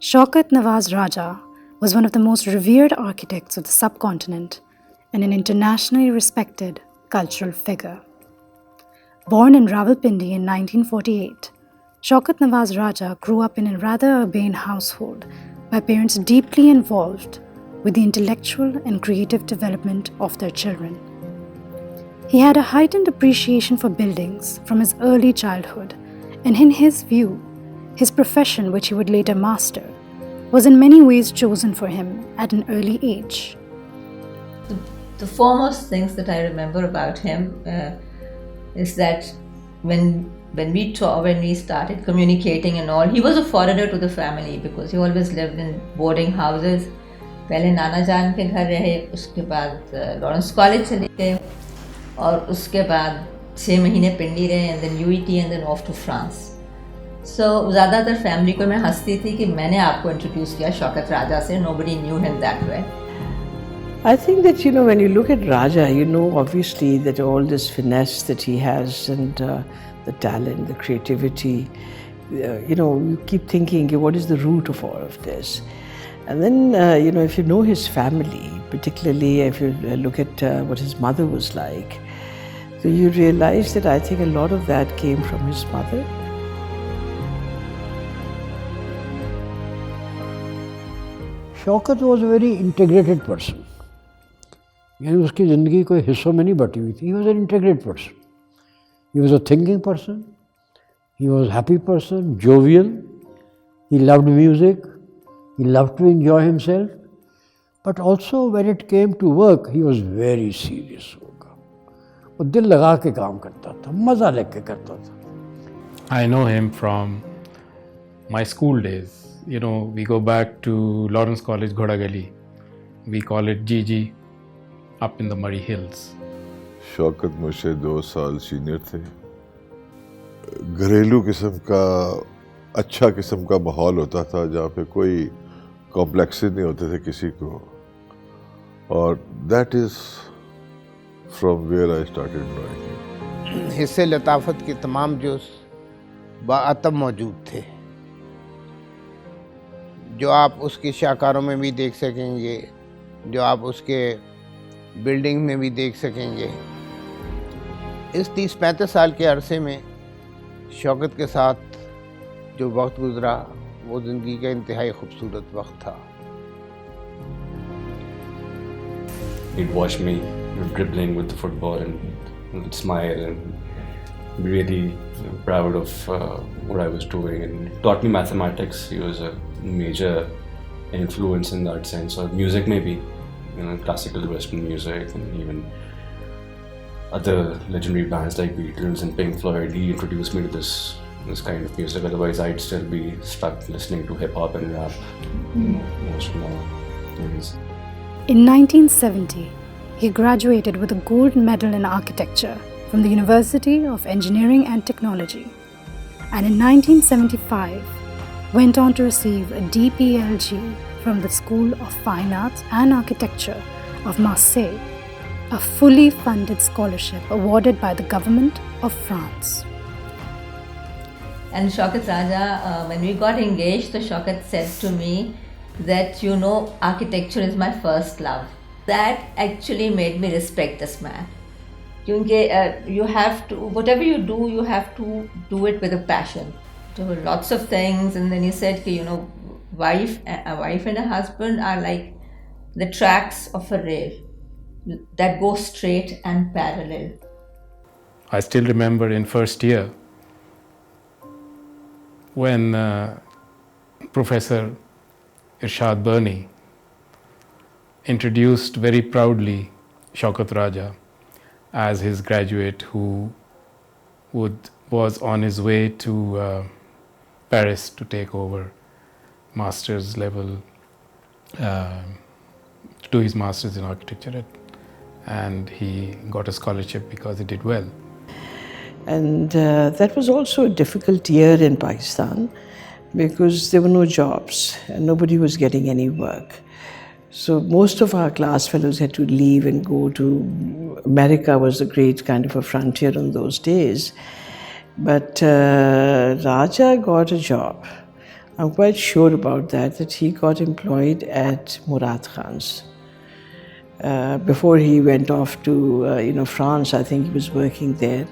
Shaukat Nawaz Raja was one of the most revered architects of the subcontinent and an internationally respected cultural figure. Born in Rawalpindi in 1948, Shaukat Nawaz Raja grew up in a rather urbane household by parents deeply involved with the intellectual and creative development of their children. He had a heightened appreciation for buildings from his early childhood, and in his view, his profession, which he would later master, was in many ways chosen for him at an early age. The foremost things that I remember about him is that when we started communicating and all, he was a foreigner to the family because he always lived in boarding houses. पहले नाना जान के घर रहे, उसके बाद Lawrence college चले गए और उसके बाद 6 महीने पिंडी रहे and then UET and then off to France. So ज़्यादातर फैमिली को मैं हंसती थी कि मैंने आपको इंट्रोड्यूस किया शौकत राजा से. Nobody knew him that way. I think that, when you look at Raja, obviously that all this finesse that he has and the talent, the creativity, you keep thinking, what is the root of all of this? And then, if you know his family, particularly if you look at what his mother was like, so you realize that I think a lot of that came from his mother. Shaukat was a very integrated person, यानी उसकी ज़िंदगी कोई हिस्सों में नहीं बटी हुई थी. He was an integrated person. He was a thinking person, he was happy person, jovial, he loved music, he loved to enjoy himself, but also when it came to work he was very serious. वो दिल लगा के काम करता था, मज़ा लेके करता था. I know him from my school days. We go back to Lawrence College, Ghoda Gali. We call it GG, up in the Murray Hills. Shaukat मुझसे 2 साल सीनियर थे. घरेलू किस्म का अच्छा किस्म का माहौल होता था जहाँ पे कोई कॉम्प्लेक्सेस नहीं होते थे किसी को, और that is from where I started knowing him. हिस्से लताफत के तमाम जोश बाअतब मौजूद थे, जो आप उसके शाहकारों में भी देख सकेंगे, जो आप उसके बिल्डिंग में भी देख सकेंगे. इस 30-35 साल के अरसे में शौकत के साथ जो वक्त गुजरा वो ज़िंदगी का इंतहाई खूबसूरत वक्त था. He'd watch me dribbling with the football and would smile and be really proud of what I was doing, and taught me mathematics. He was a major influence in that sense, or music maybe, classical Western music, and even other legendary bands like Beatles and Pink Floyd. He introduced me to this kind of music. Otherwise I'd still be stuck listening to hip hop and rap most of my days. In 1970, he graduated with a gold medal in architecture from the University of Engineering and Technology, and in 1975 went on to receive a DPLG from the School of Fine Arts and Architecture of Marseille, a fully funded scholarship awarded by the government of France. And Shaukat Raja, when we got engaged, the Shaukat said to me that architecture is my first love. That actually made me respect this man. You have to, whatever you do, you have to do it with a passion. There were lots of things, and then he said, a wife and a husband are like the tracks of a rail that go straight and parallel. I still remember in first year when Professor Irshad Birni introduced very proudly Shaukat Raja as his graduate who was on his way to Paris to take over master's level, to do his master's in architecture, and he got a scholarship because he did well. And that was also a difficult year in Pakistan because there were no jobs and nobody was getting any work. So most of our class fellows had to leave and go to America. Was a great kind of a frontier in those days. But Raja got a job I'm quite sure about that he got employed at Murad Khan's. Before he went off to France, I think he was working there.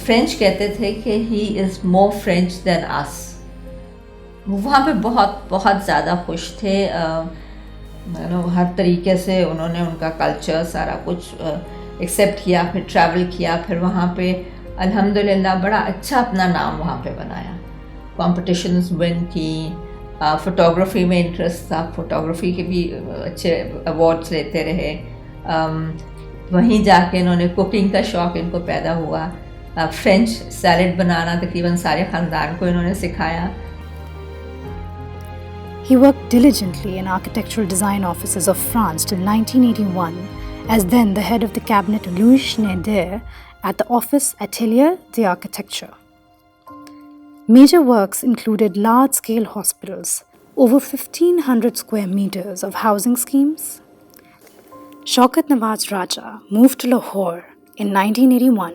French कहते थे कि he is more French than us. वहाँ पे बहुत बहुत ज़्यादा खुश थे. हर तरीके से उन्होंने उनका कल्चर सारा कुछ एक्सेप्ट किया, फिर ट्रैवल किया, फिर वहाँ पे अल्हम्दुलिल्लाह बड़ा अच्छा अपना नाम वहाँ पे बनाया. कॉम्पिटिशन्स विन की, फ़ोटोग्राफी में इंटरेस्ट था, फ़ोटोग्राफी के भी अच्छे अवार्ड्स लेते रहे. वहीं जाके इन्होंने कुकिंग का शौक़ इनको पैदा हुआ. फ्रेंच सैलड बनाना तकरीबन सारे ख़ानदान को इन्होंने सिखाया. He worked diligently in architectural design offices of France till 1981 as then the head of the cabinet of Louis Schneider at the Office Atelier d'Architecture. Major works included large-scale hospitals, over 1,500 square meters of housing schemes. Shaukat Nawaz Raja moved to Lahore in 1981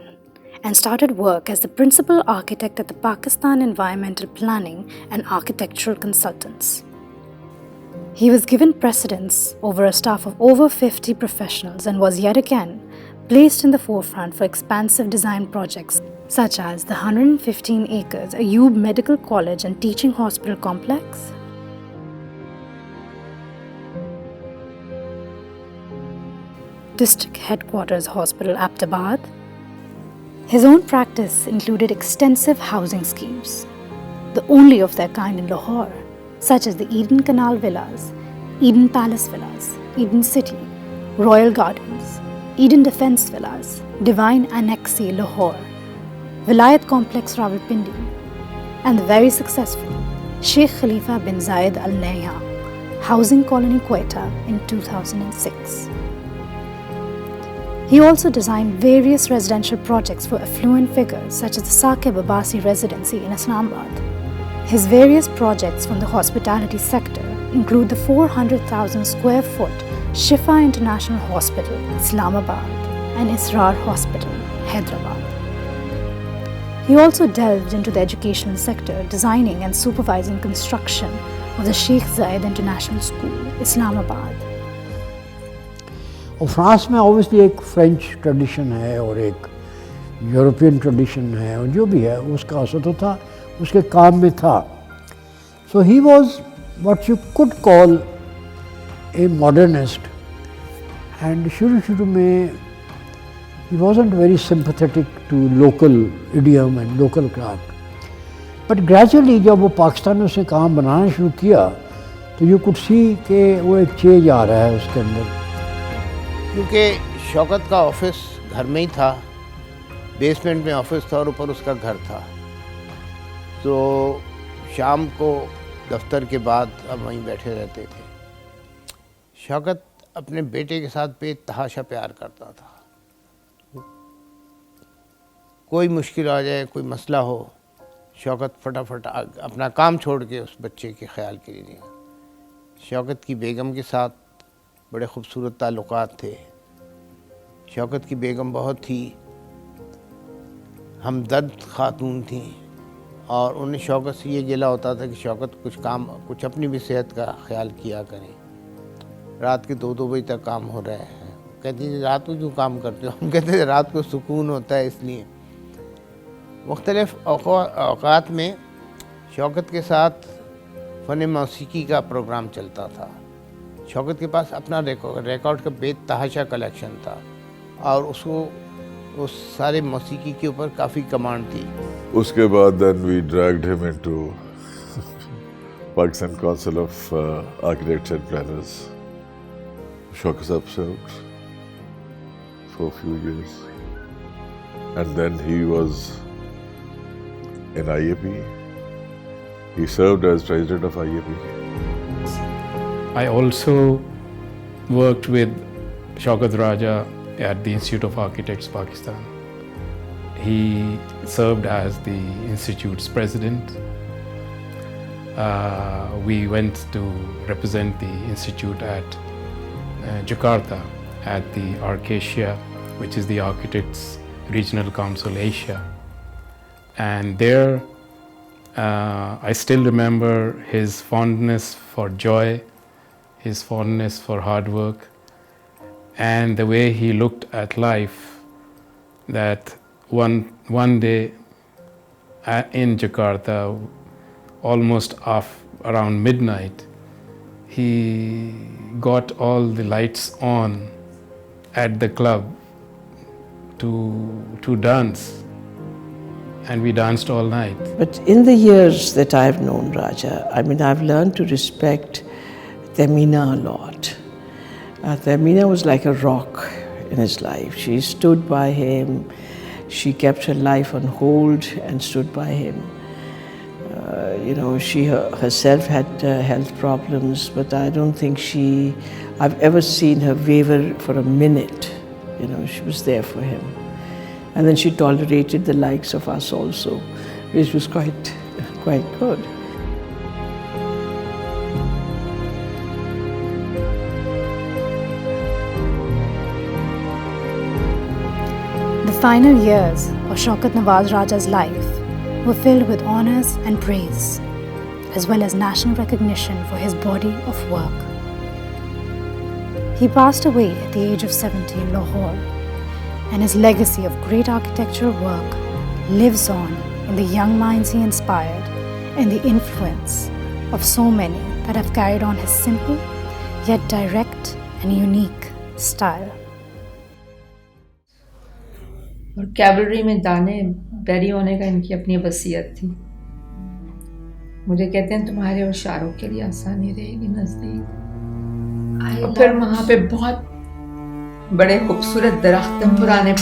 and started work as the principal architect at the Pakistan Environmental Planning and Architectural Consultants. He was given precedence over a staff of over 50 professionals and was yet again placed in the forefront for expansive design projects such as the 115 acres Ayub Medical College and Teaching Hospital Complex, District Headquarters Hospital Aptabad. His own practice included extensive housing schemes, the only of their kind in Lahore, such as the Eden Canal Villas, Eden Palace Villas, Eden City, Royal Gardens, Eden Defence Villas, Divine Annexe Lahore, Vilayat Complex Rawalpindi, and the very successful Sheikh Khalifa bin Zayed Al Nahyan Housing Colony Quetta in 2006. He also designed various residential projects for affluent figures such as the Saqib Abbasi Residency in Islamabad. His various projects from the hospitality sector include the 400,000 square foot Shifa International Hospital, Islamabad, and Israr Hospital, Hyderabad. He also delved into the educational sector, designing and supervising construction of the Sheikh Zayed International School, Islamabad. और France में obviously एक French tradition है और एक European tradition है और जो भी है उसका असर तो था, उसके काम में था. So he was what you could call a modernist and शुरू में he wasn't very sympathetic to local idiom and local craft. But gradually जब वो पाकिस्तान में उसने काम बनाना शुरू किया तो you could see कि वो एक चेंज आ रहा है उसके अंदर. क्योंकि शौकत का ऑफिस घर में ही था, बेसमेंट में ऑफिस था और ऊपर उसका घर था. तो शाम को दफ्तर के बाद अब वहीं बैठे रहते थे. शौकत अपने बेटे के साथ बेतहाशा प्यार करता था. कोई मुश्किल आ जाए, कोई मसला हो, शौकत फटाफट अपना काम छोड़ के उस बच्चे के ख्याल के लिए निकला. शौकत की बेगम के साथ बड़े ख़ूबसूरत ताल्लुक़ात थे. शौकत की बेगम बहुत ही हमदर्द ख़ातून थी और उन्हें शौकत से ये गिला होता था कि शौकत कुछ अपनी भी सेहत का ख्याल किया करें. रात के 2-2 बजे तक काम हो रहा है. कहती थी रात को क्यों काम करते हो? हम कहते थे रात को सुकून होता है इसलिए. मुख्तलिफ़ औक़ात में शौकत के साथ फ़न मौसीकी का प्रोग्राम चलता था. शौकत के पास अपना रिकॉर्ड का बेतहाशा कलेक्शन था और उसको उस सारे मौसीकी के ऊपर काफ़ी कमांड थी. उसके बाद then we dragged him into Pakistan Council of Architects and Planners. Shaukat Sahab served for a few years, and then he was in IAP. He served as president of IAP. I also worked with Shaukat Raja at the Institute of Architects, Pakistan. He served as the institute's president. We went to represent the institute at Jakarta at the Arcasia, which is the Architects Regional Council Asia. And there I still remember his fondness for joy, his fondness for hard work, and the way he looked at life, that one day in Jakarta, almost around midnight, he got all the lights on at the club to dance, and we danced all night. But in the years that I've known Raja, I mean, I've learned to respect Temina a lot. Temina was like a rock in his life. She stood by him. She kept her life on hold and stood by him. She herself had health problems, but I don't think I've ever seen her waver for a minute. She was there for him. And then she tolerated the likes of us also, which was quite good. The final years of Shaukat Nawaz Raja's life were filled with honors and praise, as well as national recognition for his body of work. He passed away at the age of 70 in Lahore, and his legacy of great architectural work lives on in the young minds he inspired and the influence of so many that have carried on his simple yet direct and unique style. और cavalry में जाने बैरी होने का इनकी अपनी वसीयत थी। मुझे कहते हैं तुम्हारे और शाहरुख के लिए आसानी रहेगी नज़दीक। और फिर वहाँ पे बहुत बड़े खूबसूरत दरख्त हैं पुराने।